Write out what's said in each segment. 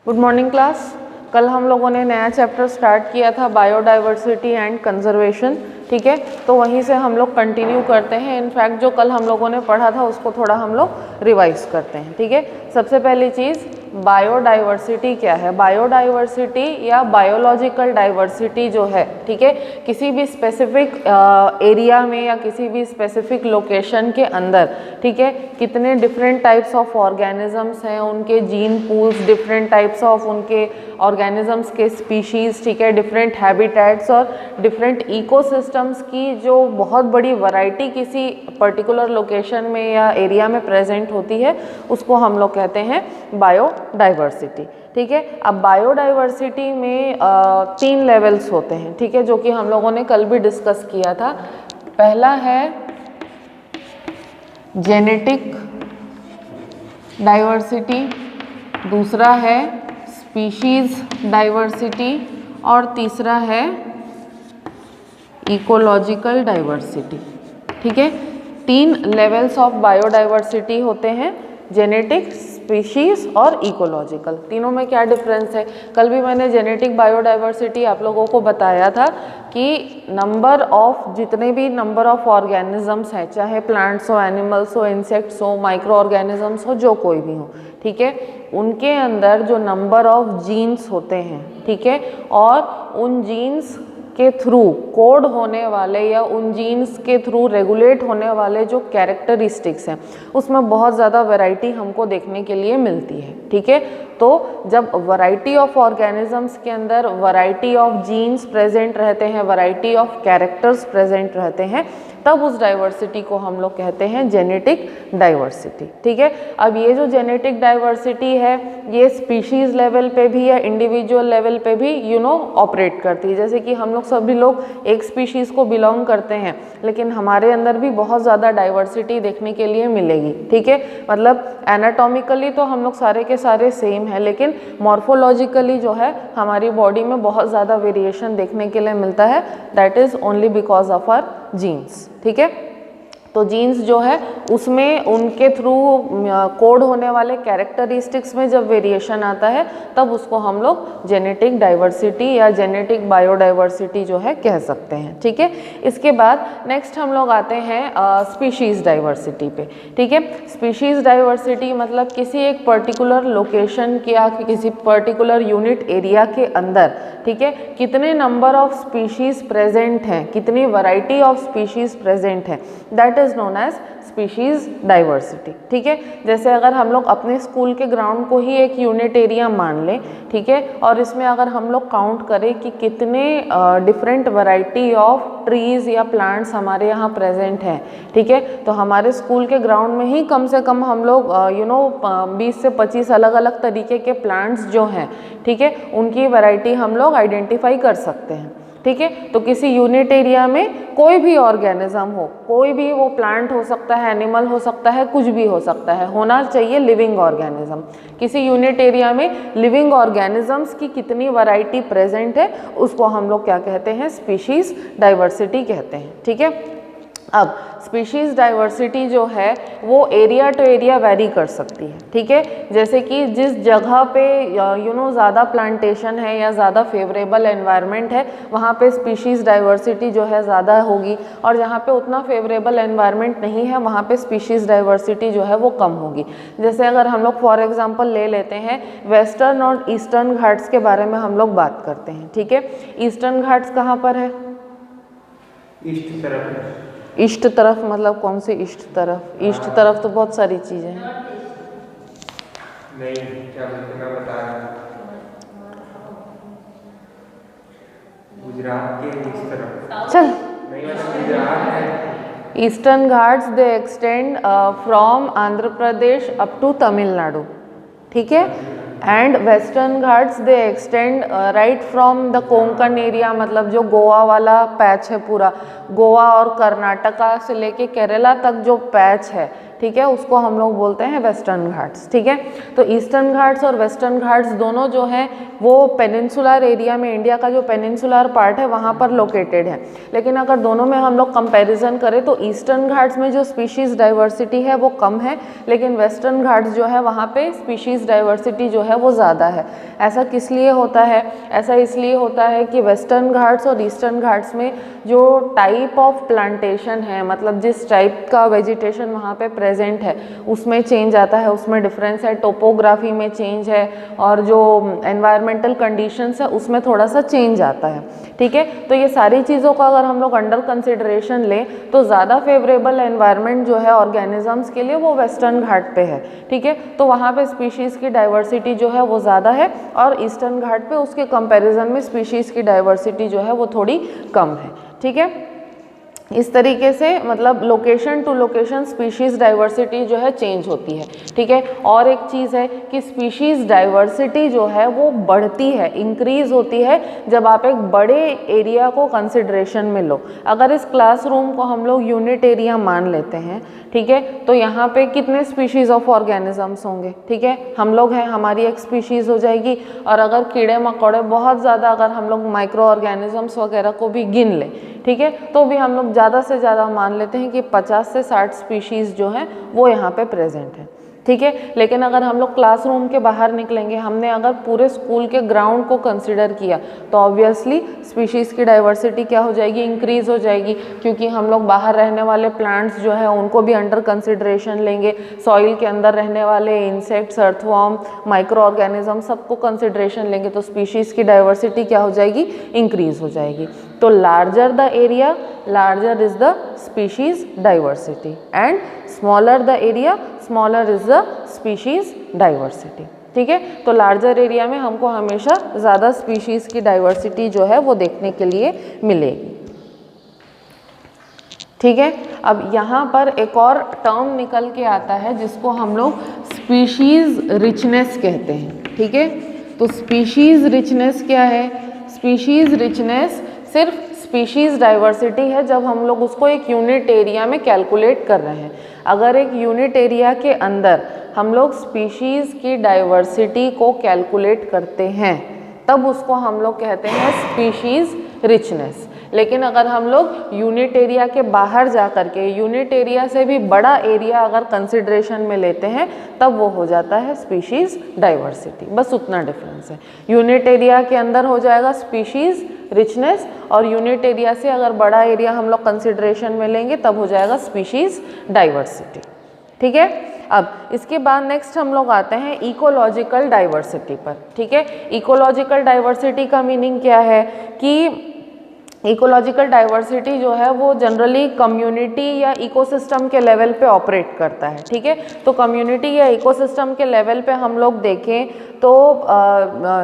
Good morning class. कल हम लोगों ने नया चैप्टर स्टार्ट किया था बायोडाइवर्सिटी एंड कंजर्वेशन, ठीक है। तो वहीं से हम लोग कंटिन्यू करते हैं। इनफैक्ट जो कल हम लोगों ने पढ़ा था उसको थोड़ा हम लोग रिवाइज करते हैं, ठीक है। सबसे पहली चीज़ बायोडाइवर्सिटी क्या है। बायोडाइवर्सिटी या बायोलॉजिकल डाइवर्सिटी जो है, ठीक है, किसी भी स्पेसिफिक एरिया में या किसी भी स्पेसिफिक लोकेशन के अंदर, ठीक है, कितने डिफरेंट टाइप्स ऑफ ऑर्गेनिजम्स हैं, उनके gene pools, different types of उनके ऑर्गेनिजम्स के स्पीशीज़, ठीक है, डिफरेंट हैबिटेट्स और डिफरेंट इकोसिस्टम्स की जो बहुत बड़ी वैरायटी किसी पर्टिकुलर लोकेशन में या एरिया में प्रेजेंट होती है, उसको हम लोग कहते हैं बायोडाइवर्सिटी, ठीक है। अब बायोडाइवर्सिटी में 3 लेवल्स होते हैं, ठीक है, जो कि हम लोगों ने कल भी डिस्कस किया था। पहला है जेनेटिक डाइवर्सिटी, दूसरा है स्पीशीज डाइवर्सिटी और तीसरा है इकोलॉजिकल डाइवर्सिटी, ठीक है। 3 लेवल्स ऑफ बायोडाइवर्सिटी होते हैं, जेनेटिक, स्पीशीज और इकोलॉजिकल। तीनों में क्या डिफरेंस है? कल भी मैंने जेनेटिक बायोडाइवर्सिटी आप लोगों को बताया था कि नंबर ऑफ, जितने भी नंबर ऑफ ऑर्गेनिजम्स हैं, चाहे प्लांट्स हो, एनिमल्स हो, इंसेक्ट्स हो, माइक्रो ऑर्गेनिजम्स हो, जो कोई भी हो, ठीक है, उनके अंदर जो नंबर ऑफ जीन्स होते हैं, ठीक है, और उन जीन्स के थ्रू कोड होने वाले या उन जीन्स के थ्रू रेगुलेट होने वाले जो कैरेक्टरिस्टिक्स हैं, उसमें बहुत ज़्यादा वैरायटी हमको देखने के लिए मिलती है, ठीक है। तो जब वैरायटी ऑफ ऑर्गेनिजम्स के अंदर वैरायटी ऑफ जीन्स प्रेजेंट रहते हैं, वैरायटी ऑफ कैरेक्टर्स प्रेजेंट रहते हैं, तब उस डाइवर्सिटी को हम लोग कहते हैं जेनेटिक डाइवर्सिटी, ठीक है। अब ये जो जेनेटिक डाइवर्सिटी है, ये स्पीशीज़ लेवल पे भी या इंडिविजुअल लेवल पे भी ऑपरेट करती है। जैसे कि हम लोग सभी लोग एक स्पीशीज़ को बिलोंग करते हैं, लेकिन हमारे अंदर भी बहुत ज़्यादा डाइवर्सिटी देखने के लिए मिलेगी, ठीक है। मतलब एनाटॉमिकली तो हम लोग सारे के सारे सेम हैं, लेकिन मॉर्फोलॉजिकली जो है हमारी बॉडी में बहुत ज़्यादा वेरिएशन देखने के लिए मिलता है। That is only because of our genes, ठीक है। तो जीन्स जो है उसमें उनके थ्रू कोड होने वाले कैरेक्टरिस्टिक्स में जब वेरिएशन आता है, तब उसको हम लोग जेनेटिक डाइवर्सिटी या जेनेटिक बायोडाइवर्सिटी जो है कह सकते हैं, ठीक है। इसके बाद नेक्स्ट हम लोग आते हैं स्पीशीज़ डाइवर्सिटी पे, ठीक है। स्पीशीज़ डाइवर्सिटी मतलब किसी एक पर्टिकुलर लोकेशन या किसी पर्टिकुलर यूनिट एरिया के अंदर, ठीक है, कितने नंबर ऑफ स्पीशीज़ प्रेजेंट हैं, कितनी वैरायटी ऑफ स्पीशीज़ प्रेजेंट है, that is known as species diversity, ठीक है। जैसे अगर हम लोग अपने स्कूल के ग्राउंड को ही एक यूनिट एरिया मान लें, ठीक है, और इसमें अगर हम लोग काउंट करें कि कितने डिफरेंट वैरायटी ऑफ ट्रीज़ या प्लांट्स हमारे यहाँ प्रेजेंट हैं, ठीक है, तो हमारे स्कूल के ग्राउंड में ही कम से कम हम लोग 20 से 25 अलग अलग तरीके के प्लांट्स जो हैं, ठीक है, उनकी वैरायटी हम लोग आइडेंटिफाई कर सकते हैं, ठीक है। तो किसी यूनिट एरिया में कोई भी ऑर्गेनिज्म हो, कोई भी वो प्लांट हो सकता है, एनिमल हो सकता है, कुछ भी हो सकता है, होना चाहिए लिविंग ऑर्गेनिज्म। किसी यूनिट एरिया में लिविंग ऑर्गेनिजम्स की कितनी वैरायटी प्रेजेंट है, उसको हम लोग क्या कहते हैं? स्पीशीज डाइवर्सिटी कहते हैं, ठीक है। अब स्पीशीज़ डाइवर्सिटी जो है वो एरिया टू एरिया वेरी कर सकती है, ठीक है। जैसे कि जिस जगह पे ज़्यादा प्लांटेशन है या ज़्यादा फेवरेबल एनवायरनमेंट है, वहाँ पे स्पीशीज़ डाइवर्सिटी जो है ज़्यादा होगी, और जहाँ पे उतना फेवरेबल एनवायरनमेंट नहीं है, वहाँ पे स्पीशीज़ डाइवर्सिटी जो है वो कम होगी। जैसे अगर हम लोग फॉर एग्जांपल ले लेते हैं वेस्टर्न और ईस्टर्न घाट्स के बारे में हम लोग बात करते हैं, ठीक है। ईस्टर्न घाट्स कहाँ पर है? ईस्ट तरफ। ईस्ट तरफ मतलब कौन सी ईस्ट तरफ? ईस्ट तरफ तो बहुत सारी चीजें हैं। नहीं, क्या बोलते, मैं बता रहा हूँ, गुजरात के इस तरफ। चल, नहीं, मतलब गुजरात है। Eastern Ghats they extend from Andhra Pradesh up to Tamil Nadu, ठीक है। And Western Ghats they extend right from the Konkan area, मतलब जो गोवा वाला पैच है पूरा, गोवा और कर्नाटका से लेके केरला तक जो पैच है, ठीक है, उसको हम लोग बोलते हैं वेस्टर्न घाट्स। ठीक है, तो ईस्टर्न घाट्स और वेस्टर्न घाट्स दोनों जो हैं वो पेनिनसुलर एरिया में, इंडिया का जो पेनिनसुलर पार्ट है वहाँ पर लोकेटेड है। लेकिन अगर दोनों में हम लोग कंपैरिजन करें तो ईस्टर्न घाट्स में जो स्पीशीज़ डाइवर्सिटी है वो कम है, लेकिन वेस्टर्न घाट्स जो है वहाँ पे स्पीशीज़ डाइवर्सिटी जो है वो ज़्यादा है। ऐसा किस लिए होता है? ऐसा इसलिए होता है कि वेस्टर्न घाट्स और ईस्टर्न घाट्स में जो टाइप ऑफ प्लांटेशन है, मतलब जिस टाइप का वेजिटेशन वहाँ पे प्रेजेंट है उसमें चेंज आता है, उसमें डिफरेंस है, टोपोग्राफी में चेंज है और जो एनवायरमेंटल कंडीशंस है उसमें थोड़ा सा चेंज आता है। ठीक है, तो ये सारी चीज़ों का अगर हम लोग अंडर कंसिडरेशन लें तो ज़्यादा फेवरेबल एनवायरनमेंट जो है ऑर्गेनिजम्स के लिए वो वेस्टर्न घाट पे है। ठीक है, तो वहाँ पे स्पीशीज़ की डाइवर्सिटी जो है वो ज़्यादा है और ईस्टर्न घाट पे उसके कंपैरिजन में स्पीशीज़ की डाइवर्सिटी जो है वो थोड़ी कम है। ठीक है, इस तरीके से मतलब location to location species diversity जो है चेंज होती है। ठीक है, और एक चीज़ है कि स्पीशीज़ डाइवर्सिटी जो है वो बढ़ती है, इंक्रीज़ होती है जब आप एक बड़े एरिया को कंसिडरेशन में लो। अगर इस क्लासरूम को हम लोग यूनिट एरिया मान लेते हैं, ठीक है, तो यहाँ पे कितने स्पीशीज़ ऑफ ऑर्गेनिजम्स होंगे? ठीक है, हम लोग हैं, हमारी एक स्पीशीज़ हो जाएगी। और अगर कीड़े मकोड़े बहुत ज़्यादा, अगर हम लोग माइक्रो ऑर्गेनिजम्स वगैरह को भी गिन लें, ठीक है, तो भी हम लोग ज़्यादा से ज़्यादा मान लेते हैं कि 50 से 60 स्पीशीज़ जो हैं वो यहाँ पे प्रेजेंट है। ठीक है, लेकिन अगर हम लोग क्लासरूम के बाहर निकलेंगे, हमने अगर पूरे स्कूल के ग्राउंड को कंसिडर किया तो ऑब्वियसली स्पीशीज़ की डाइवर्सिटी क्या हो जाएगी? इंक्रीज़ हो जाएगी, क्योंकि हम लोग बाहर रहने वाले प्लांट्स जो है उनको भी अंडर कंसिडरेशन लेंगे, सॉइल के अंदर रहने वाले इंसेक्ट्स, अर्थवॉर्म, माइक्रो ऑर्गेनिज्म सबको कंसिडरेशन लेंगे तो स्पीशीज़ की डाइवर्सिटी क्या हो जाएगी? इंक्रीज़ हो जाएगी। तो larger the area, larger is the species diversity and smaller the area, smaller is the species diversity. ठीक है, तो लार्जर एरिया में हमको हमेशा ज़्यादा स्पीशीज़ की डाइवर्सिटी जो है वो देखने के लिए मिलेगी। ठीक है, अब यहाँ पर एक और टर्म निकल के आता है जिसको हम लोग स्पीशीज़ रिचनेस कहते हैं। ठीक है, तो स्पीशीज़ रिचनेस क्या है? स्पीशीज़ रिचनेस सिर्फ स्पीशीज़ डाइवर्सिटी है जब हम लोग उसको एक यूनिट एरिया में कैलकुलेट कर रहे हैं। अगर एक यूनिट एरिया के अंदर हम लोग स्पीशीज़ की डाइवर्सिटी को कैलकुलेट करते हैं तब उसको हम लोग कहते हैं स्पीशीज़ रिचनेस। लेकिन अगर हम लोग यूनिट एरिया के बाहर जा कर के यूनिट एरिया से भी बड़ा एरिया अगर कंसिडरेशन में लेते हैं तब वो हो जाता है स्पीशीज़ डाइवर्सिटी। बस उतना डिफरेंस है। यूनिट एरिया के अंदर हो जाएगा स्पीशीज़ रिचनेस और यूनिट एरिया से अगर बड़ा एरिया हम लोग कंसिडरेशन में लेंगे तब हो जाएगा स्पीशीज़ डाइवर्सिटी। ठीक है, अब इसके बाद नेक्स्ट हम लोग आते हैं इकोलॉजिकल डाइवर्सिटी पर। ठीक है, इकोलॉजिकल डाइवर्सिटी का मीनिंग क्या है कि इकोलॉजिकल डाइवर्सिटी जो है वो जनरली कम्युनिटी या इकोसिस्टम के लेवल पे ऑपरेट करता है। ठीक है, तो कम्युनिटी या इकोसिस्टम के लेवल पे हम लोग देखें तो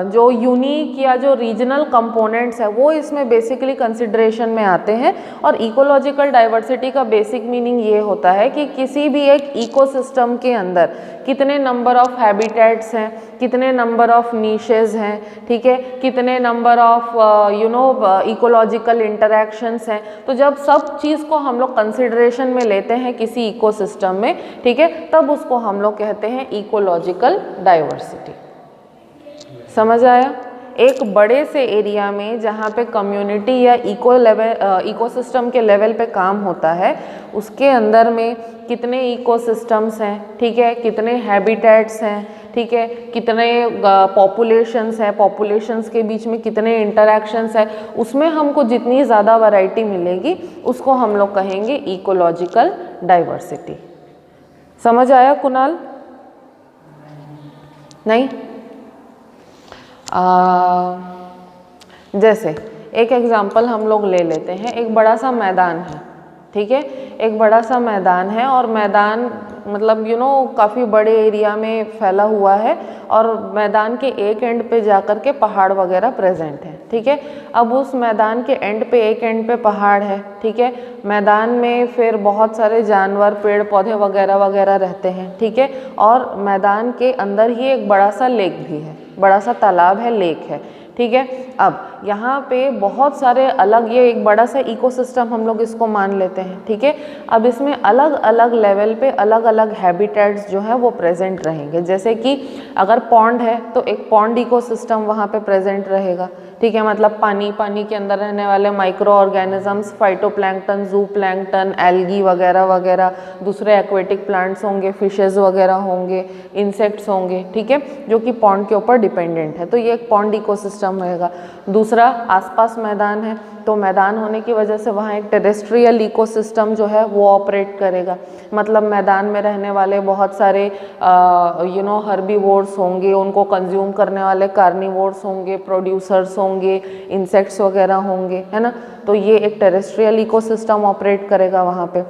जो यूनिक या जो रीजनल कंपोनेंट्स है वो इसमें बेसिकली कंसिडरेशन में आते हैं। और इकोलॉजिकल डाइवर्सिटी का बेसिक मीनिंग ये होता है कि किसी भी एक इकोसिस्टम के अंदर कितने नंबर ऑफ हैबिटेट्स हैं, कितने नंबर ऑफ नीशेस हैं, ठीक है, कितने नंबर ऑफ इकोलॉजिकल इंटरैक्शंस हैं। तो जब सब चीज़ को हम लोग कंसिडरेशन में लेते हैं किसी इकोसिस्टम में, ठीक है, तब उसको हम लोग कहते हैं इकोलॉजिकल डाइवर्सिटी। समझ आया? एक बड़े से एरिया में जहाँ पे कम्युनिटी या इकोसिस्टम के लेवल पे काम होता है उसके अंदर में कितने इकोसिस्टम्स हैं, ठीक है, कितने हैबिटेट्स हैं, ठीक है, कितने पॉपुलेशंस हैं, पॉपुलेशंस के बीच में कितने इंटरैक्शंस हैं, उसमें हमको जितनी ज़्यादा वैरायटी मिलेगी उसको हम लोग कहेंगे इकोलॉजिकल डाइवर्सिटी। समझ आया कुणाल? नहीं? जैसे एक एग्जांपल हम लोग ले लेते हैं, एक बड़ा सा मैदान है, ठीक है, एक बड़ा सा मैदान है और मैदान मतलब काफ़ी बड़े एरिया में फैला हुआ है और मैदान के एक एंड पे जाकर के पहाड़ वगैरह प्रेजेंट है। ठीक है, अब उस मैदान के एंड पे, एक एंड पे पहाड़ है, ठीक है, मैदान में फिर बहुत सारे जानवर, पेड़ पौधे वगैरह वगैरह रहते हैं, ठीक है, और मैदान के अंदर ही एक बड़ा सा लेक भी है, बड़ा सा तालाब है, लेक है, ठीक है। अब यहाँ पे बहुत सारे अलग, ये एक बड़ा सा इकोसिस्टम हम लोग इसको मान लेते हैं, ठीक है। अब इसमें अलग अलग लेवल पे अलग अलग हैबिटेट्स जो है वो प्रेजेंट रहेंगे। जैसे कि अगर पॉन्ड है तो एक पॉन्ड इकोसिस्टम वहाँ पे प्रेजेंट रहेगा, ठीक है। मतलब पानी के अंदर रहने वाले माइक्रो ऑर्गेनिजम्स, फाइटोप्लैंक्टन, जूप्लैंक्टन, एल्गी वगैरह वगैरह, दूसरे एक्वेटिक प्लांट्स होंगे, फिशेज वगैरह होंगे, इंसेक्ट्स होंगे, ठीक है, जो कि पॉन्ड के ऊपर डिपेंडेंट है। तो ये एक पॉन्ड इकोसिस्टम रहेगा। दूसरा, आसपास मैदान है तो मैदान होने की वजह से वहाँ एक टेरेस्ट्रियल इकोसिस्टम जो है वो ऑपरेट करेगा। मतलब मैदान में रहने वाले बहुत सारे हर्बीवोर्स होंगे, उनको कंज्यूम करने वाले कार्निवोर्स होंगे, प्रोड्यूसर्स होंगे, इंसेक्ट्स वगैरह होंगे, है ना। तो ये एक टेरेस्ट्रियल इकोसिस्टम ऑपरेट करेगा वहाँ पे।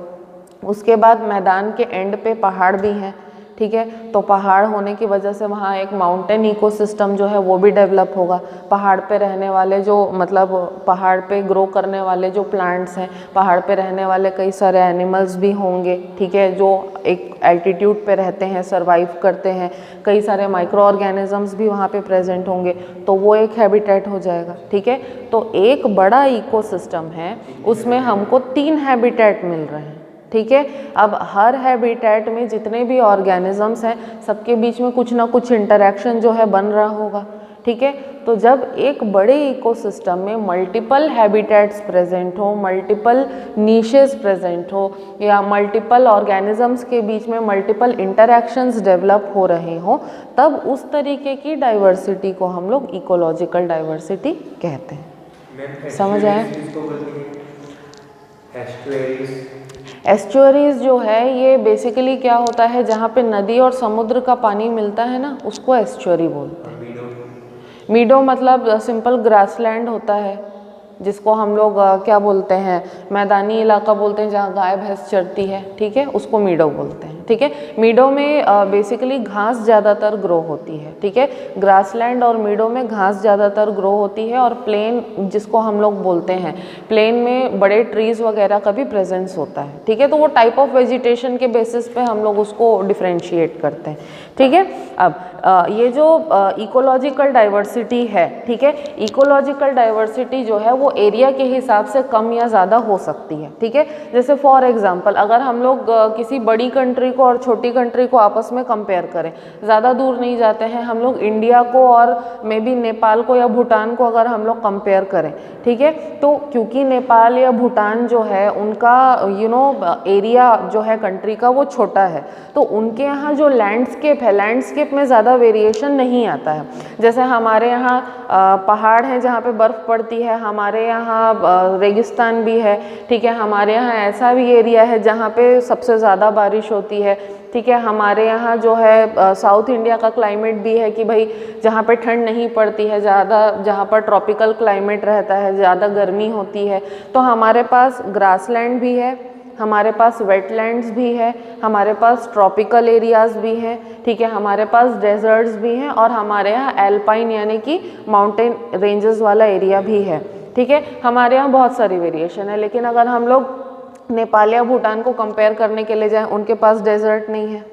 उसके बाद मैदान के एंड पे पहाड़ भी हैं, ठीक है। तो पहाड़ होने की वजह से वहाँ एक माउंटेन इकोसिस्टम जो है वो भी डेवलप होगा। पहाड़ पे रहने वाले जो, मतलब पहाड़ पे ग्रो करने वाले जो प्लांट्स हैं, पहाड़ पे रहने वाले कई सारे एनिमल्स भी होंगे, ठीक है, जो एक एल्टीट्यूड पे रहते हैं, सरवाइव करते हैं। कई सारे माइक्रो ऑर्गेनिजम्स भी वहाँ पे प्रेजेंट होंगे, तो वो एक हैबिटेट हो जाएगा, ठीक है। तो एक बड़ा इकोसिस्टम है, उसमें हमको 3 हैबिटेट मिल रहे हैं, ठीक है। अब हर हैबिटेट में जितने भी ऑर्गेनिजम्स हैं सबके बीच में कुछ ना कुछ इंटरेक्शन जो है बन रहा होगा, ठीक है। तो जब एक बड़े इकोसिस्टम में मल्टीपल हैबिटेट्स प्रेजेंट हो, मल्टीपल नीशेस प्रेजेंट हो, या मल्टीपल ऑर्गेनिजम्स के बीच में मल्टीपल इंटरेक्शंस डेवलप हो रहे हो, तब उस तरीके की डाइवर्सिटी को हम लोग इकोलॉजिकल डाइवर्सिटी कहते हैं। समझ आया? एस्चुअरीज जो है ये बेसिकली क्या होता है, जहाँ पे नदी और समुद्र का पानी मिलता है ना, उसको एस्चुअरी बोलते हैं। मीडो मतलब सिंपल ग्रासलैंड होता है, जिसको हम लोग क्या बोलते हैं, मैदानी इलाका बोलते हैं, जहाँ गाय भैंस चरती है, ठीक है, उसको मीडो बोलते हैं, ठीक है। मीडो में बेसिकली घास ज़्यादातर ग्रो होती है, ठीक है। ग्रासलैंड और मीडो में घास ज़्यादातर ग्रो होती है, और प्लेन जिसको हम लोग बोलते हैं, प्लेन में बड़े ट्रीज़ वगैरह का भी प्रेजेंस होता है, ठीक है। तो वो टाइप ऑफ वेजिटेशन के बेसिस पे हम लोग उसको डिफ्रेंशिएट करते हैं, ठीक है। अब ये जो इकोलॉजिकल डाइवर्सिटी है, ठीक है, इकोलॉजिकल डाइवर्सिटी जो है वो एरिया के हिसाब से कम या ज़्यादा हो सकती है, ठीक है। जैसे फॉर एग्जांपल अगर हम लोग किसी बड़ी कंट्री को और छोटी कंट्री को आपस में कंपेयर करें, ज़्यादा दूर नहीं जाते हैं हम लोग, इंडिया को और मे बी नेपाल को या भूटान को अगर हम लोग कंपेयर करें, ठीक है, तो क्योंकि नेपाल या भूटान जो है उनका एरिया जो है कंट्री का वो छोटा है, तो उनके यहाँ जो लैंडस्केप है, लैंडस्केप में ज़्यादा वेरिएशन नहीं आता है। जैसे हमारे यहाँ पहाड़ हैं जहाँ पे बर्फ़ पड़ती है, हमारे यहाँ रेगिस्तान भी है, ठीक है, हमारे यहाँ ऐसा भी एरिया है जहाँ पे सबसे ज़्यादा बारिश होती है, ठीक है। हमारे यहाँ जो है साउथ इंडिया का क्लाइमेट भी है कि भाई जहाँ पे ठंड नहीं पड़ती है ज़्यादा, जहाँ पर ट्रॉपिकल क्लाइमेट रहता है, ज़्यादा गर्मी होती है, तो हमारे पास ग्रासलैंड भी है, हमारे पास वेटलैंड्स भी है, हमारे पास ट्रॉपिकल एरियाज़ भी हैं, ठीक है, हमारे पास डेजर्ट्स भी हैं, और हमारे यहाँ एल्पाइन यानी कि माउंटेन रेंजेस वाला एरिया भी है, ठीक है। हमारे यहाँ बहुत सारी वेरिएशन है। लेकिन अगर हम लोग नेपाल या भूटान को कंपेयर करने के लिए जाएं, उनके पास डेजर्ट नहीं है,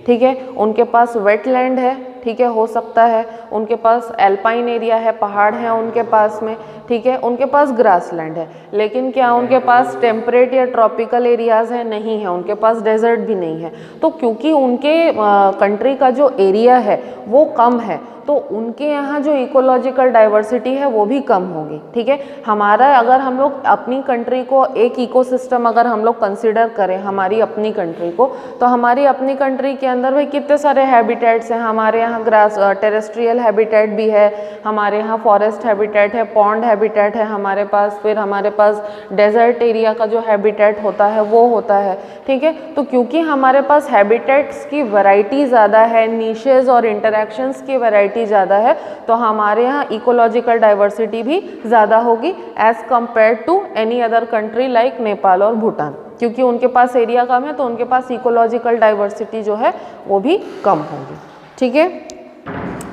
ठीक है, उनके पास वेटलैंड है, ठीक है, हो सकता है उनके पास एल्पाइन एरिया है, पहाड़ हैं उनके पास में, ठीक है, उनके पास ग्रासलैंड है, लेकिन क्या उनके पास टेम्परेट या ट्रॉपिकल एरियाज़ है? नहीं है, उनके पास डेजर्ट भी नहीं है। तो क्योंकि उनके कंट्री का जो एरिया है वो कम है, तो उनके यहाँ जो इकोलॉजिकल डाइवर्सिटी है वो भी कम होगी, ठीक है। हमारा अगर हम लोग अपनी कंट्री को एक इकोसिस्टम अगर हम लोग कंसिडर करें हमारी अपनी कंट्री को, तो हमारी अपनी कंट्री के अंदर भाई कितने सारे हैबिटेट्स हैं। हमारे यहाँ ग्रास टेरेस्ट्रियल हैबिटेट भी है, हमारे यहाँ फॉरेस्ट हैबिटेट है, पॉन्ड हैबिटेट है हमारे पास, फिर हमारे पास डेजर्ट एरिया का जो हैबिटेट होता है वो होता है, ठीक है। तो क्योंकि हमारे पास हैबिटेट्स की वैरायटी ज़्यादा है, नीशेज़ और इंटरेक्शंस की वैरायटी ज़्यादा है, तो हमारे यहाँ इकोलॉजिकल डाइवर्सिटी भी ज़्यादा होगी as compare to any other country like Nepal और भूटान। क्योंकि उनके पास एरिया कम है तो उनके पास इकोलॉजिकल डाइवर्सिटी जो है वो भी कम होगी, ठीक है।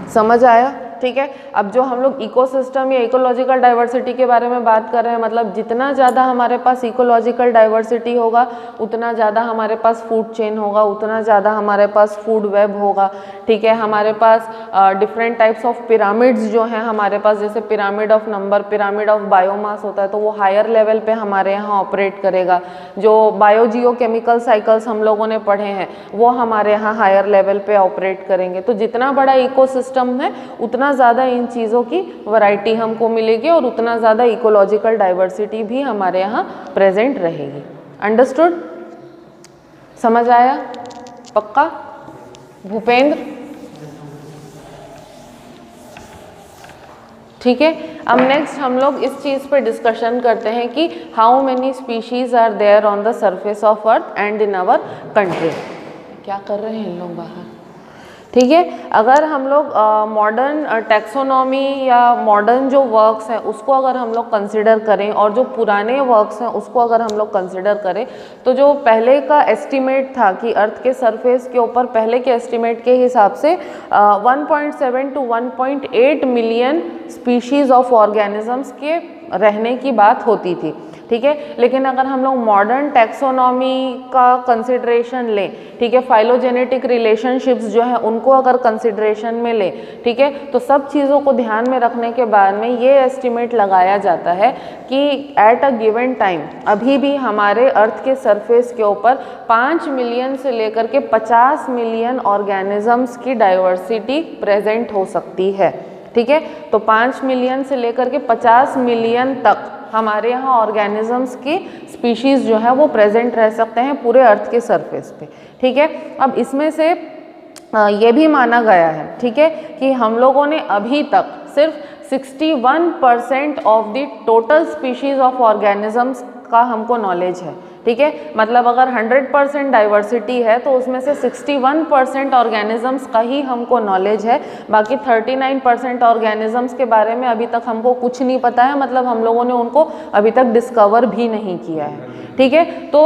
समझ आया? ठीक है। अब जो हम लोग इकोसिस्टम या इकोलॉजिकल डाइवर्सिटी के बारे में बात कर रहे हैं, मतलब जितना ज़्यादा हमारे पास इकोलॉजिकल डाइवर्सिटी होगा उतना ज़्यादा हमारे पास फूड चेन होगा, उतना ज़्यादा हमारे पास फूड वेब होगा, ठीक है। हमारे पास डिफरेंट टाइप्स ऑफ पिरामिड्स जो हैं हमारे पास, जैसे pyramid of number, pyramid of biomass होता है, तो वो हायर लेवल पे हमारे यहाँ ऑपरेट करेगा। जो बायोजियोकेमिकल साइकिल्स हम लोगों ने पढ़े हैं वो हमारे यहाँ हायर लेवल पे ऑपरेट करेंगे। तो जितना बड़ा इकोसिस्टम है उतना ज़्यादा इन चीज़ों की वैरायटी हमको मिलेगी और उतना ज़्यादा इकोलॉजिकल डाइवर्सिटी भी हमारे यहाँ प्रेजेंट रहेगी। अंडरस्टूड? समझ आया? पक्का? भूपेंद्र? ठीक है। अब नेक्स्ट हम लोग इस चीज़ पे डिस्कशन करते हैं कि how many species are there on the surface of earth and in our country. क्या कर रहे हैं इन लोग बाहर? ठीक है। अगर हम लोग मॉडर्न टैक्सोनॉमी या मॉडर्न जो वर्क्स हैं उसको अगर हम लोग कंसिडर करें और जो पुराने वर्क्स हैं उसको अगर हम लोग कंसिडर करें, तो जो पहले का एस्टिमेट था कि अर्थ के सरफेस के ऊपर पहले के एस्टिमेट के हिसाब से 1.7 to 1.8 million species of organisms के रहने की बात होती थी, ठीक है। लेकिन अगर हम लोग मॉडर्न टैक्सोनॉमी का कंसिडरेशन लें, ठीक है, फाइलोजेनेटिक रिलेशनशिप्स जो है उनको अगर कंसिडरेशन में लें, ठीक है, तो सब चीज़ों को ध्यान में रखने के बाद में ये एस्टिमेट लगाया जाता है कि एट अ गिवन टाइम अभी भी हमारे अर्थ के सरफेस के ऊपर 5 मिलियन से लेकर के 50 मिलियन ऑर्गेनिजम्स की डाइवर्सिटी प्रेजेंट हो सकती है, ठीक है। तो 5 मिलियन से लेकर के 50 मिलियन तक हमारे यहाँ ऑर्गेनिजम्स की स्पीशीज़ जो है वो प्रेजेंट रह सकते हैं पूरे अर्थ के सरफेस पे, ठीक है। अब इसमें से ये भी माना गया है, ठीक है, कि हम लोगों ने अभी तक सिर्फ 61% of the total species of organisms का हमको नॉलेज है, ठीक है। मतलब अगर 100% डाइवर्सिटी है तो उसमें से 61% ऑर्गेनिजम्स का ही हमको नॉलेज है, बाकी 39% ऑर्गेनिजम्स के बारे में अभी तक हमको कुछ नहीं पता है, मतलब हम लोगों ने उनको अभी तक डिस्कवर भी नहीं किया है, ठीक है। तो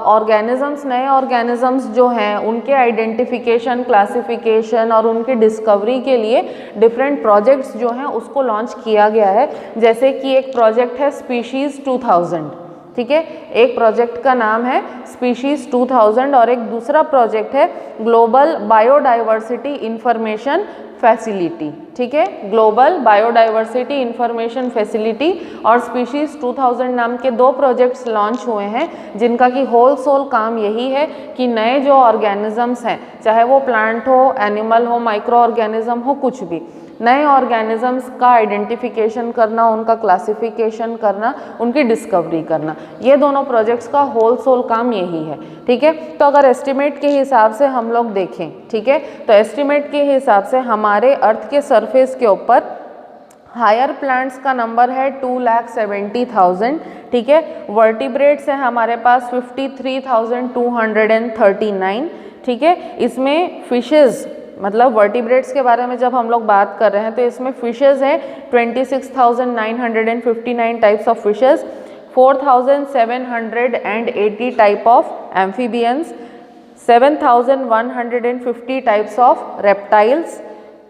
ऑर्गेनिजम्स, नए ऑर्गेनिजम्स जो हैं उनके आइडेंटिफिकेशन, क्लासिफिकेशन और उनकी डिस्कवरी के लिए डिफरेंट प्रोजेक्ट्स जो हैं उसको लॉन्च किया गया है। जैसे कि एक प्रोजेक्ट है स्पीशीज़ 2000, ठीक है, एक प्रोजेक्ट का नाम है स्पीशीज़ 2000 और एक दूसरा प्रोजेक्ट है ग्लोबल बायोडाइवर्सिटी इंफॉर्मेशन फैसिलिटी, ठीक है, ग्लोबल बायोडाइवर्सिटी इंफॉर्मेशन फैसिलिटी और स्पीशीज़ 2000 नाम के 2 प्रोजेक्ट्स लॉन्च हुए हैं, जिनका कि होल सोल काम यही है कि नए जो ऑर्गेनिजम्स हैं, चाहे वो प्लांट हो, एनिमल हो, माइक्रो ऑर्गेनिज्म हो, कुछ भी नए ऑर्गेनिजम्स का आइडेंटिफिकेशन करना, उनका क्लासिफिकेशन करना, उनकी डिस्कवरी करना, ये दोनों प्रोजेक्ट्स का होल सोल काम यही है, ठीक है। तो अगर एस्टिमेट के हिसाब से हम लोग देखें, ठीक है, तो एस्टिमेट के हिसाब से हमारे अर्थ के सरफेस के ऊपर हायर प्लांट्स का नंबर है 2,70,000, ठीक है। वर्टिब्रेट्स हैं हमारे पास 53,239, ठीक है। इसमें फिशेस, मतलब वर्टिब्रेट्स के बारे में जब हम लोग बात कर रहे हैं तो इसमें फिशेस है 26,959 types of fishes, 4,780 type of amphibians, 7,150 types of reptiles,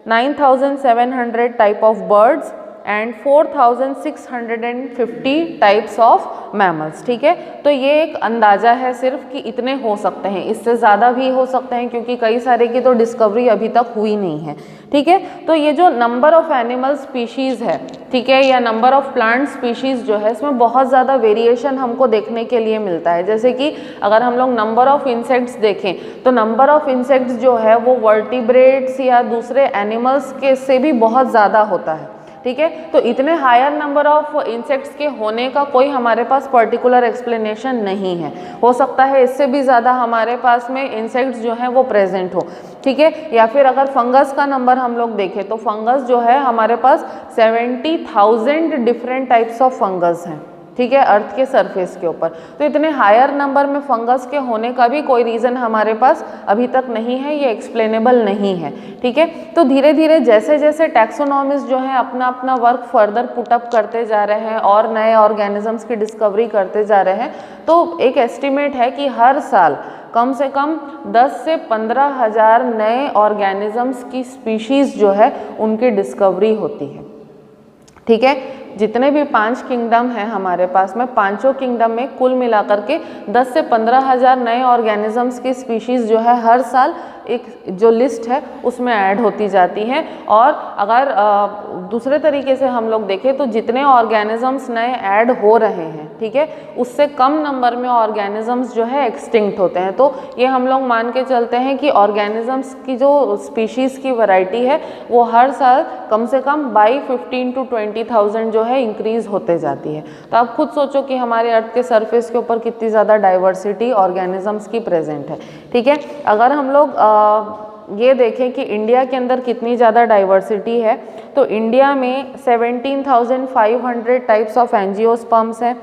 9,700 type of birds and 4,650 types of mammals, ठीक है। तो ये एक अंदाज़ा है सिर्फ कि इतने हो सकते हैं, इससे ज़्यादा भी हो सकते हैं क्योंकि कई सारे की तो डिस्कवरी अभी तक हुई नहीं है, ठीक है। तो ये जो नंबर ऑफ एनिमल स्पीशीज़ है, ठीक है, या नंबर ऑफ प्लांट स्पीशीज़ जो है, इसमें बहुत ज़्यादा वेरिएशन हमको देखने के लिए मिलता है। जैसे कि अगर हम लोग नंबर ऑफ इंसेक्ट्स देखें तो नंबर ऑफ इंसेक्ट्स जो है वो वर्टिब्रेट्स या दूसरे एनिमल्स के से भी बहुत ज़्यादा होता है, ठीक है। तो इतने हायर नंबर ऑफ इंसेक्ट्स के होने का कोई हमारे पास पर्टिकुलर एक्सप्लेनेशन नहीं है, हो सकता है इससे भी ज़्यादा हमारे पास में इंसेक्ट्स जो हैं वो प्रेजेंट हो, ठीक है। या फिर अगर फंगस का नंबर हम लोग देखें तो फंगस जो है हमारे पास 70,000 डिफरेंट टाइप्स ऑफ फंगस हैं, ठीक है, अर्थ के सरफेस के ऊपर। तो इतने हायर नंबर में फंगस के होने का भी कोई रीज़न हमारे पास अभी तक नहीं है, ये एक्सप्लेनेबल नहीं है। ठीक है, तो धीरे धीरे जैसे जैसे टैक्सोनॉमिस्ट जो है अपना अपना वर्क फर्दर पुटअप करते जा रहे हैं और नए ऑर्गेनिजम्स की डिस्कवरी करते जा रहे हैं, तो एक एस्टिमेट है कि हर साल कम से कम 10 से 15 हज़ार नए ऑर्गेनिजम्स की स्पीशीज़ जो है उनकी डिस्कवरी होती है। ठीक है, जितने भी 5 किंगडम हैं हमारे पास में, पांचों किंगडम में कुल मिलाकर के 10 से 15 हज़ार नए ऑर्गेनिजम्स की स्पीशीज़ जो है हर साल एक जो लिस्ट है उसमें ऐड होती जाती हैं। और अगर दूसरे तरीके से हम लोग देखें तो जितने ऑर्गेनिजम्स नए ऐड हो रहे हैं, ठीक है, उससे कम नंबर में ऑर्गेनिजम्स जो है एक्सटिंक्ट होते हैं। तो ये हम लोग मान के चलते हैं कि ऑर्गेनिजम्स की जो स्पीशीज़ की वैरायटी है वो हर साल कम से कम बाई 15 to 20,000 जो है इंक्रीज़ होते जाती है। तो आप खुद सोचो कि हमारे अर्थ के सरफेस के ऊपर कितनी ज़्यादा डाइवर्सिटी ऑर्गेनिजम्स की प्रेजेंट है। ठीक है, अगर हम लोग ये देखें कि इंडिया के अंदर कितनी ज़्यादा डाइवर्सिटी है, तो इंडिया में 17,500 टाइप्स ऑफ एंजियोस्पर्म्स हैं,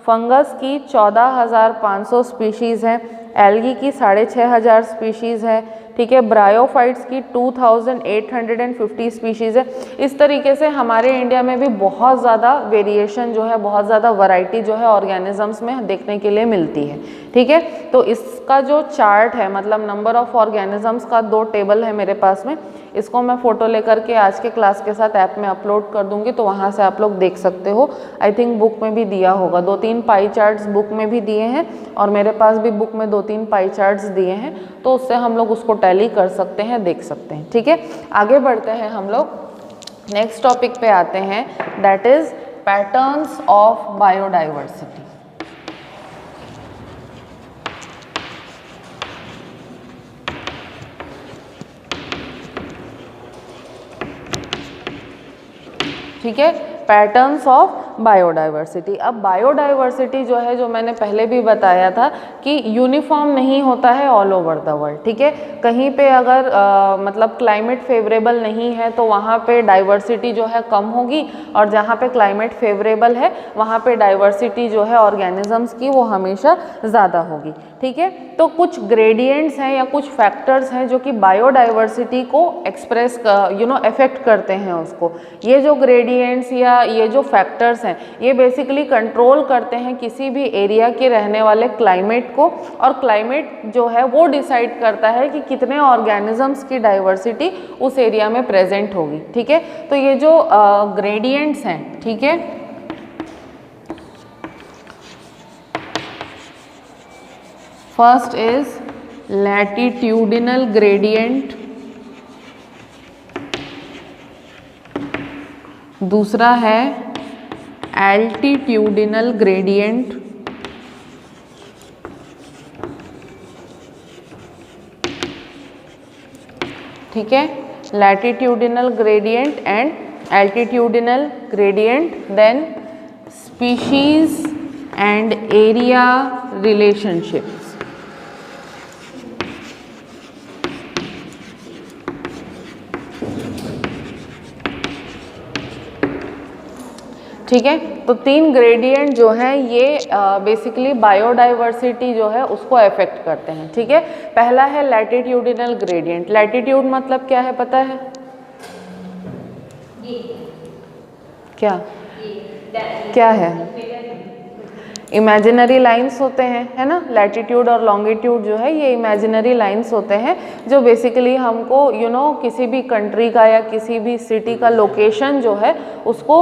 फंगस की 14,500 स्पीशीज़ हैं, एल्गी की 6,500 स्पीशीज़ है, ठीक है, ब्रायोफाइट्स की 2,850 स्पीशीज़ है। इस तरीके से हमारे इंडिया में भी बहुत ज़्यादा वेरिएशन जो है, बहुत ज़्यादा वैरायटी जो है ऑर्गेनिजम्स में देखने के लिए मिलती है। ठीक है, तो इसका जो चार्ट है, मतलब नंबर ऑफ ऑर्गेनिजम्स का 2 टेबल है मेरे पास में, इसको मैं फ़ोटो लेकर के आज के क्लास के साथ ऐप में अपलोड कर दूंगी, तो वहाँ से आप लोग देख सकते हो। आई थिंक बुक में भी दिया होगा, 2-3 पाई चार्ट्स बुक में भी दिए हैं और मेरे पास भी बुक में 2-3 पाई चार्ट्स दिए हैं, तो उससे हम लोग उसको टैली कर सकते हैं, देख सकते हैं। ठीक है, आगे बढ़ते हैं हम लोग, नेक्स्ट टॉपिक पे आते हैं, that is patterns of biodiversity. ठीक है, पैटर्न्स ऑफ बायोडाइवर्सिटी। अब बायोडाइवर्सिटी जो है, जो मैंने पहले भी बताया था कि यूनिफॉर्म नहीं होता है ऑल ओवर द वर्ल्ड। ठीक है, कहीं पे अगर मतलब क्लाइमेट फेवरेबल नहीं है तो वहाँ पे डाइवर्सिटी जो है कम होगी, और जहाँ पे क्लाइमेट फेवरेबल है वहाँ पे डाइवर्सिटी जो है ऑर्गेनिजम्स की वो हमेशा ज़्यादा होगी। ठीक है, तो कुछ ग्रेडियंट्स हैं या कुछ फैक्टर्स हैं जो कि बायोडाइवर्सिटी को एक्सप्रेस अफेक्ट करते हैं उसको। ये जो ग्रेडियंट्स या ये जो फैक्टर्स हैं, ये बेसिकली कंट्रोल करते हैं किसी भी एरिया के रहने वाले क्लाइमेट को, और क्लाइमेट जो है वो डिसाइड करता है कि कितने ऑर्गेनिजम्स की डाइवर्सिटी उस एरिया में प्रेजेंट होगी। ठीक है, तो ये जो ग्रेडियंट्स हैं, ठीक है, फर्स्ट इज लैटिट्यूडिनल ग्रेडियंट, दूसरा है एल्टीट्यूडिनल ग्रेडियंट, ठीक है, latitudinal gradient and altitudinal gradient, then species and area relationships. ठीक है, तो 3 ग्रेडियंट जो हैं ये बेसिकली बायोडाइवर्सिटी जो है उसको अफेक्ट करते हैं। ठीक है, पहला है लैटिट्यूडिनल ग्रेडियंट। लैटिट्यूड मतलब क्या है पता है? क्या क्या है? इमेजिनरी लाइंस होते हैं, है ना। लैटिट्यूड और लॉन्गिट्यूड जो है ये इमेजिनरी लाइंस होते हैं जो बेसिकली हमको किसी भी कंट्री का या किसी भी सिटी का लोकेशन जो है उसको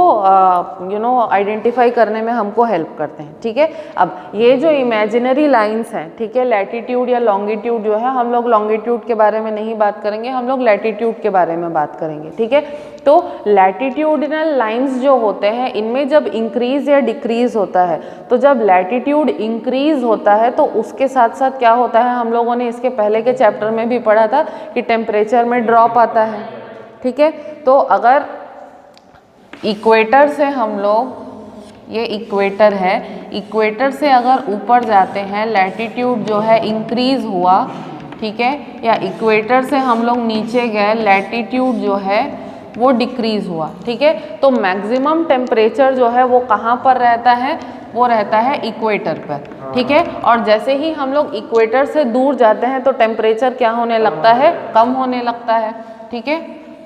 आइडेंटिफाई करने में हमको हेल्प करते हैं। ठीक है, अब ये जो इमेजिनरी लाइंस हैं, ठीक है, लैटिट्यूड या लॉन्गिट्यूड जो है, हम लोग लॉन्गिट्यूड के बारे में नहीं बात करेंगे, हम लोग लैटिट्यूड के बारे में बात करेंगे। ठीक है, तो लैटिट्यूडिनल लाइंस जो होते हैं इनमें जब इंक्रीज या डिक्रीज होता है, तो जब लैटिट्यूड इंक्रीज होता है तो उसके साथ साथ क्या होता है, हम लोगों ने इसके पहले के चैप्टर में भी पढ़ा था कि टेम्परेचर में ड्रॉप आता है। ठीक है, तो अगर इक्वेटर से हम लोग, ये इक्वेटर है, इक्वेटर से अगर ऊपर जाते हैं लैटिट्यूड जो है इंक्रीज हुआ, ठीक है, या इक्वेटर से हम लोग नीचे गए लैटिट्यूड जो है वो डिक्रीज हुआ। ठीक है, तो मैक्सिमम टेम्परेचर जो है वो कहाँ पर रहता है, वो रहता है इक्वेटर पर। ठीक है, और जैसे ही हम लोग इक्वेटर से दूर जाते हैं तो टेम्परेचर क्या होने लगता है, कम होने लगता है। ठीक है,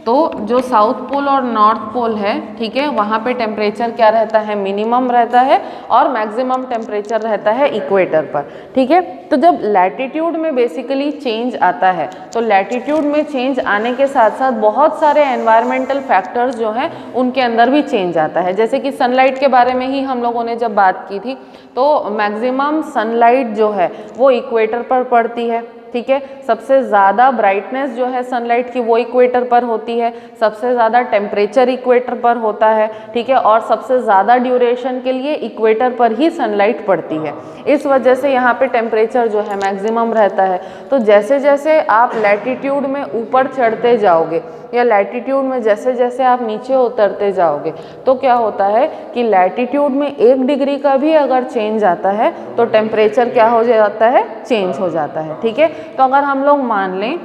तो जो साउथ पोल और नॉर्थ पोल है, ठीक है, वहाँ पे टेम्परेचर क्या रहता है, मिनिमम रहता है, और मैक्सिमम टेम्परेचर रहता है इक्वेटर पर। ठीक है, तो जब लैटिट्यूड में बेसिकली चेंज आता है तो लैटिट्यूड में चेंज आने के साथ साथ बहुत सारे एनवायरमेंटल फैक्टर्स जो हैं उनके अंदर भी चेंज आता है। जैसे कि सनलाइट के बारे में ही हम लोगों ने जब बात की थी, तो मैक्सिमम सनलाइट जो है वो इक्वेटर पर पड़ती है। ठीक है, सबसे ज़्यादा ब्राइटनेस जो है सनलाइट की वो इक्वेटर पर होती है, सबसे ज़्यादा टेम्परेचर इक्वेटर पर होता है। ठीक है, और सबसे ज़्यादा ड्यूरेशन के लिए इक्वेटर पर ही सनलाइट पड़ती है। इस वजह से यहाँ पे टेम्परेचर जो है मैक्सिमम रहता है। तो जैसे जैसे आप लैटिट्यूड में ऊपर चढ़ते जाओगे या लैटिट्यूड में जैसे जैसे आप नीचे उतरते जाओगे तो क्या होता है कि लैटिट्यूड में 1 डिग्री का भी अगर चेंज आता है तो टेम्परेचर क्या हो जाता है, चेंज हो जाता है। ठीक है, तो अगर हम लोग मान लें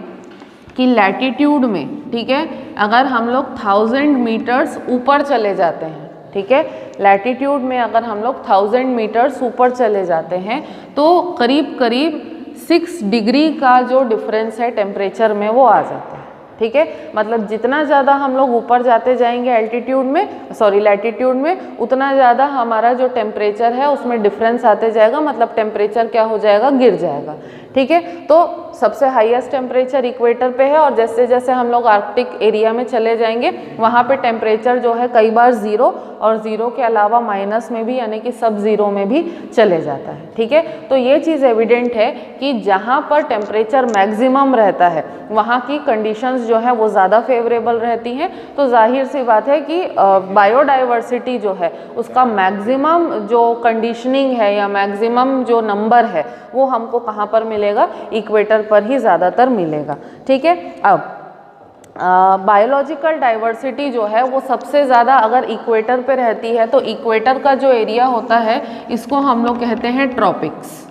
कि लैटिट्यूड में, ठीक है, अगर हम लोग 1000 मीटर्स ऊपर चले जाते हैं, ठीक है, लैटिट्यूड में अगर हम लोग 1000 मीटर्स ऊपर चले जाते हैं तो करीब करीब 6 डिग्री का जो डिफरेंस है टेम्परेचर में वो आ जाता है। ठीक है, मतलब जितना ज़्यादा हम लोग ऊपर जाते जाएंगे लैटिट्यूड में उतना ज़्यादा हमारा जो टेम्परेचर है उसमें डिफरेंस आते जाएगा, मतलब टेम्परेचर क्या हो जाएगा, गिर जाएगा। ठीक है, तो सबसे हाईएस्ट टेम्परेचर इक्वेटर पे है, और जैसे जैसे हम लोग आर्कटिक एरिया में चले जाएंगे वहाँ पे टेम्परेचर जो है कई बार 0 और 0 के अलावा माइनस में भी, यानी कि सब 0 में भी चले जाता है। ठीक है, तो ये चीज़ एविडेंट है कि जहाँ पर टेम्परेचर मैक्सिमम रहता है वहाँ की कंडीशंस जो है वो ज़्यादा फेवरेबल रहती हैं। तो जाहिर सी बात है कि बायोडाइवर्सिटी जो है उसका मैक्सिमम जो कंडीशनिंग है या मैक्सिमम जो नंबर है वो हमको कहाँ पर मिलेगा, इक्वेटर पर ही ज़्यादातर मिलेगा। ठीक है, अब बायोलॉजिकल डाइवर्सिटी जो है वो सबसे ज़्यादा अगर इक्वेटर पे रहती है तो इक्वेटर का जो एरिया होता है इसको हम लोग कहते हैं ट्रॉपिक्स।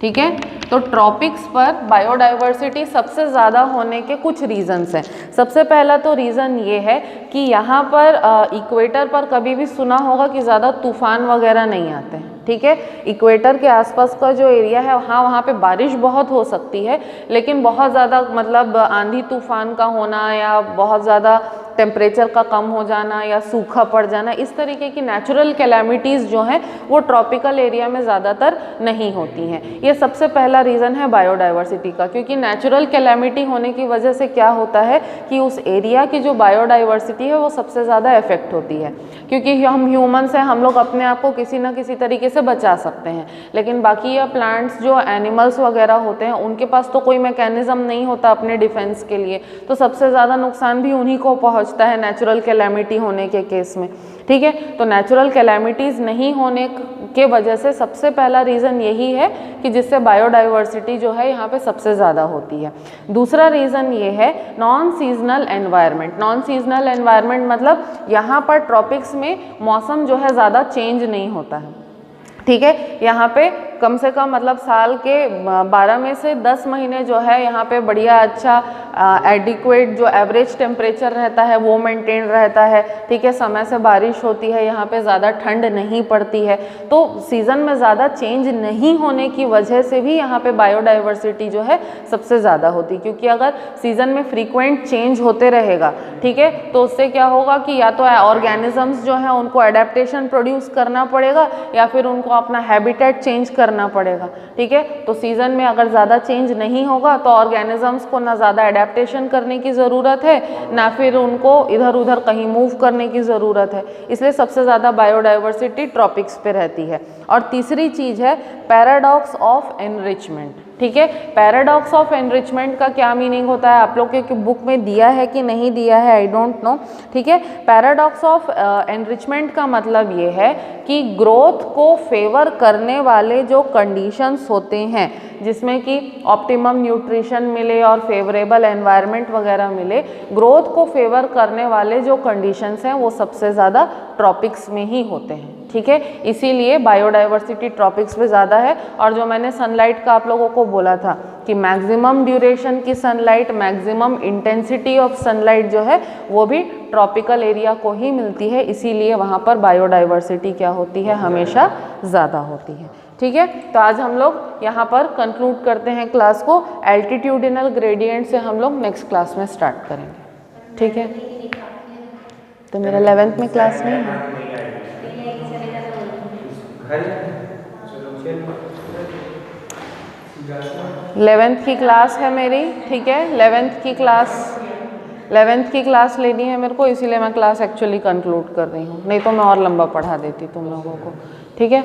ठीक है, तो ट्रॉपिक्स पर बायोडाइवर्सिटी सबसे ज़्यादा होने के कुछ रीजंस हैं। सबसे पहला तो रीज़न ये है कि यहाँ पर इक्वेटर पर कभी भी सुना होगा कि ज़्यादा तूफान वगैरह नहीं आते हैं। ठीक है, इक्वेटर के आसपास का जो एरिया है हाँ वहाँ पे बारिश बहुत हो सकती है, लेकिन बहुत ज़्यादा मतलब आंधी तूफान का होना या बहुत ज़्यादा टेम्परेचर का कम हो जाना या सूखा पड़ जाना, इस तरीके की नेचुरल कैलामिटीज़ जो हैं वो ट्रॉपिकल एरिया में ज़्यादातर नहीं होती हैं। ये सबसे पहला रीज़न है बायोडाइवर्सिटी का, क्योंकि नेचुरल कैलामिटी होने की वजह से क्या होता है कि उस एरिया की जो बायोडाइवर्सिटी है वो सबसे ज़्यादा इफेक्ट होती है। क्योंकि हम ह्यूमन्स हैं, हम लोग अपने आप को किसी ना किसी तरीके से बचा सकते हैं, लेकिन बाकी ये प्लांट्स जो एनिमल्स वगैरह होते हैं उनके पास तो कोई मैकेनिज्म नहीं होता अपने डिफेंस के लिए, तो सबसे ज़्यादा नुकसान भी उन्हीं को पहुंचता है नेचुरल कैलामिटी होने के केस में। ठीक है, तो नेचुरल कैलामिटीज़ नहीं होने के वजह से सबसे पहला रीज़न यही है कि जिससे बायोडाइवर्सिटी जो है यहाँ पे सबसे ज़्यादा होती है। दूसरा रीज़न ये है non seasonal environment. Non seasonal environment मतलब यहाँ पर ट्रॉपिक्स में मौसम जो है ज़्यादा चेंज नहीं होता है। ठीक है, यहाँ पे कम से कम मतलब साल के 12 में से 10 महीने जो है यहाँ पे बढ़िया अच्छा एडिक्वेट जो एवरेज टेम्परेचर रहता है वो मेंटेन रहता है। ठीक है, समय से बारिश होती है, यहाँ पे ज़्यादा ठंड नहीं पड़ती है, तो सीज़न में ज़्यादा चेंज नहीं होने की वजह से भी यहाँ पे बायोडाइवर्सिटी जो है सबसे ज़्यादा होती, क्योंकि अगर सीज़न में फ्रीक्वेंट चेंज होते रहेगा, ठीक है, तो उससे क्या होगा कि या तो ऑर्गेनिजम्स जो हैं उनको एडेप्टेशन प्रोड्यूस करना पड़ेगा या फिर उनको अपना हैबिटेट चेंज करना पड़ेगा। ठीक है, तो सीज़न में अगर ज़्यादा चेंज नहीं होगा तो ऑर्गेनिजम्स को ना ज़्यादा एडेप्टेशन करने की ज़रूरत है ना फिर उनको इधर उधर कहीं मूव करने की ज़रूरत है, इसलिए सबसे ज़्यादा बायोडाइवर्सिटी ट्रॉपिक्स पे रहती है। और तीसरी चीज़ है पैराडॉक्स ऑफ एनरिचमेंट। ठीक है, पैराडॉक्स ऑफ एनरिचमेंट का क्या मीनिंग होता है, आप लोग के बुक में दिया है कि नहीं दिया है आई डोंट नो। ठीक है, पैराडॉक्स ऑफ एनरिचमेंट का मतलब ये है कि ग्रोथ को फेवर करने वाले जो कंडीशंस होते हैं जिसमें कि ऑप्टिमम न्यूट्रिशन मिले और फेवरेबल एनवायरनमेंट वगैरह मिले, ग्रोथ को फेवर करने वाले जो कंडीशंस हैं वो सबसे ज़्यादा ट्रॉपिक्स में ही होते हैं। ठीक है, इसीलिए बायोडाइवर्सिटी ट्रॉपिक्स में ज़्यादा है। और जो मैंने सनलाइट का आप लोगों को बोला था कि मैक्सिमम ड्यूरेशन की sunlight, maximum intensity of sunlight जो है वो भी ट्रॉपिकल एरिया को ही मिलती है, इसीलिए वहाँ पर बायोडाइवर्सिटी क्या होती है, हमेशा ज़्यादा होती है। ठीक है, तो आज हम लोग यहाँ पर कंक्लूड करते हैं क्लास को। एल्टीट्यूडिनल ग्रेडियंट से हम लोग नेक्स्ट क्लास में स्टार्ट करेंगे। ठीक है, तो मेरा 11th में क्लास नहीं है। 11th की क्लास है मेरी। ठीक है, 11th की क्लास लेनी है मेरे को, इसीलिए मैं क्लास एक्चुअली कंक्लूड कर रही हूँ, नहीं तो मैं और लंबा पढ़ा देती तुम लोगों को। ठीक है।